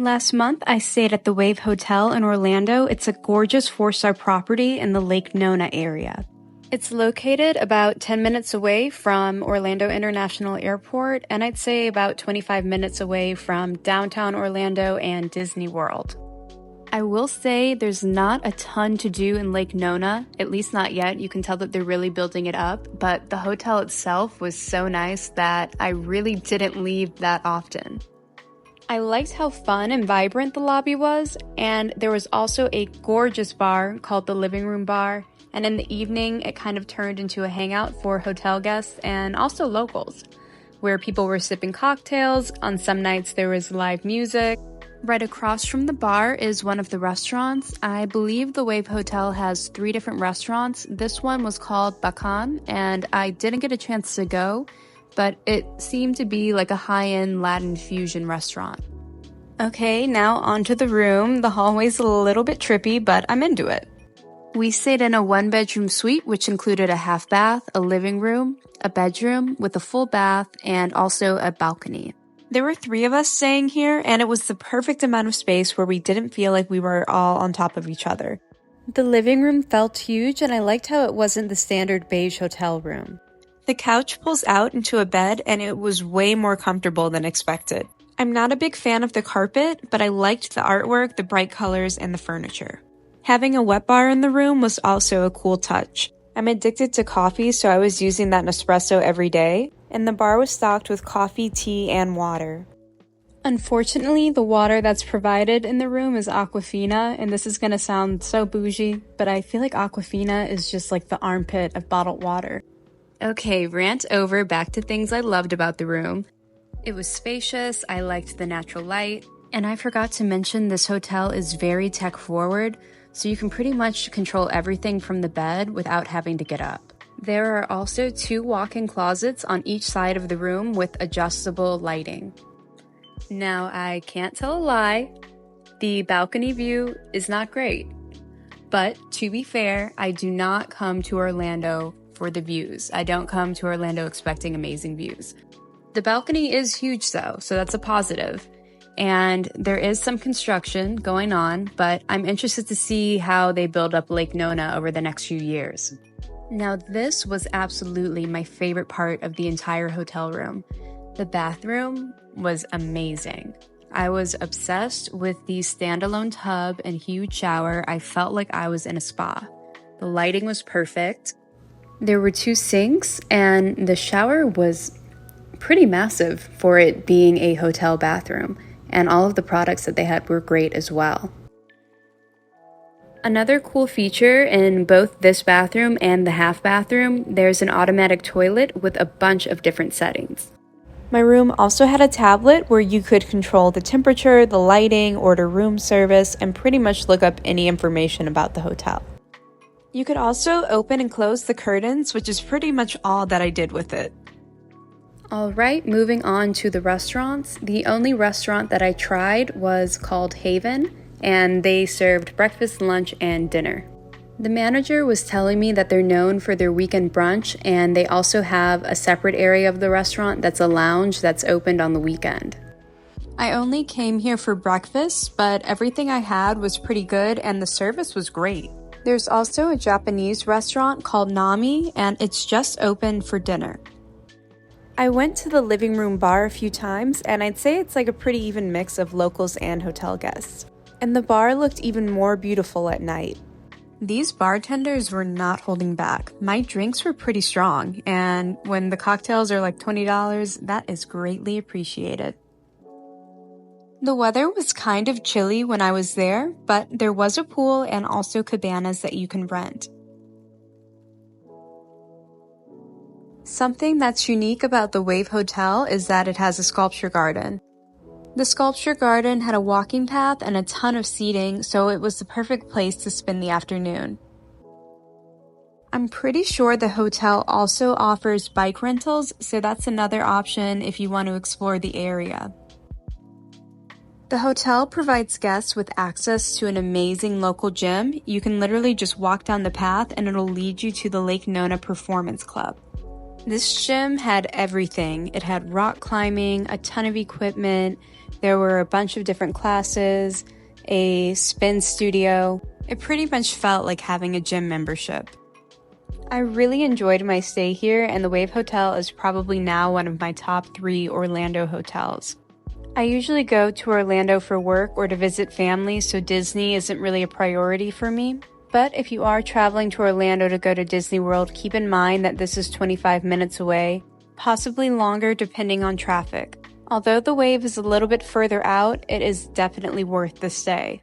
Last month, I stayed at the Wave Hotel in Orlando. It's a gorgeous 4-star property in the Lake Nona area. It's located about 10 minutes away from Orlando International Airport, and I'd say about 25 minutes away from downtown Orlando and Disney World. I will say there's not a ton to do in Lake Nona, at least not yet. You can tell that they're really building it up, but the hotel itself was so nice that I really didn't leave that often. I liked how fun and vibrant the lobby was, and there was also a gorgeous bar called the Living Room Bar, and in the evening it kind of turned into a hangout for hotel guests and also locals, where people were sipping cocktails. On some nights there was live music. Right across from the bar is one of the restaurants. I believe the Wave Hotel has 3 different restaurants. This one was called Bacan, and I didn't get a chance to go, but it seemed to be like a high-end Latin fusion restaurant. Okay, now onto the room. The hallway's a little bit trippy, but I'm into it. We stayed in a 1-bedroom suite, which included a half bath, a living room, a bedroom with a full bath, and also a balcony. There were 3 of us staying here, and it was the perfect amount of space where we didn't feel like we were all on top of each other. The living room felt huge, and I liked how it wasn't the standard beige hotel room. The couch pulls out into a bed, and it was way more comfortable than expected. I'm not a big fan of the carpet, but I liked the artwork, the bright colors, and the furniture. Having a wet bar in the room was also a cool touch. I'm addicted to coffee, so I was using that Nespresso every day, and the bar was stocked with coffee, tea, and water. Unfortunately, the water that's provided in the room is Aquafina, and this is gonna sound so bougie, but I feel like Aquafina is just like the armpit of bottled water. Okay, rant over, back to things I loved about the room. It was spacious, I liked the natural light, and I forgot to mention this hotel is very tech forward, so you can pretty much control everything from the bed without having to get up. There are also 2 walk-in closets on each side of the room with adjustable lighting. Now, I can't tell a lie, the balcony view is not great. But to be fair, I do not come to Orlando for the views. I don't come to Orlando expecting amazing views. The balcony is huge though, so that's a positive. And there is some construction going on, but I'm interested to see how they build up Lake Nona over the next few years. Now, this was absolutely my favorite part of the entire hotel room. The bathroom was amazing. I was obsessed with the standalone tub and huge shower. I felt like I was in a spa. The lighting was perfect. There were 2 sinks, and the shower was pretty massive for it being a hotel bathroom. And all of the products that they had were great as well. Another cool feature in both this bathroom and the half bathroom, there's an automatic toilet with a bunch of different settings. My room also had a tablet where you could control the temperature, the lighting, order room service, and pretty much look up any information about the hotel. You could also open and close the curtains, which is pretty much all that I did with it. Alright, moving on to the restaurants. The only restaurant that I tried was called Haven, and they served breakfast, lunch, and dinner. The manager was telling me that they're known for their weekend brunch, and they also have a separate area of the restaurant that's a lounge that's opened on the weekend. I only came here for breakfast, but everything I had was pretty good and the service was great. There's also a Japanese restaurant called Nami, and it's just open for dinner. I went to the living room bar a few times, and I'd say it's like a pretty even mix of locals and hotel guests. And the bar looked even more beautiful at night. These bartenders were not holding back. My drinks were pretty strong, and when the cocktails are like $20, that is greatly appreciated. The weather was kind of chilly when I was there, but there was a pool and also cabanas that you can rent. Something that's unique about the Wave Hotel is that it has a sculpture garden. The sculpture garden had a walking path and a ton of seating, so it was the perfect place to spend the afternoon. I'm pretty sure the hotel also offers bike rentals, so that's another option if you want to explore the area. The hotel provides guests with access to an amazing local gym. You can literally just walk down the path and it'll lead you to the Lake Nona Performance Club. This gym had everything. It had rock climbing, a ton of equipment, there were a bunch of different classes, a spin studio. It pretty much felt like having a gym membership. I really enjoyed my stay here, and the Wave Hotel is probably now one of my top 3 Orlando hotels. I usually go to Orlando for work or to visit family, so Disney isn't really a priority for me. But if you are traveling to Orlando to go to Disney World, keep in mind that this is 25 minutes away, possibly longer depending on traffic. Although the Wave is a little bit further out, it is definitely worth the stay.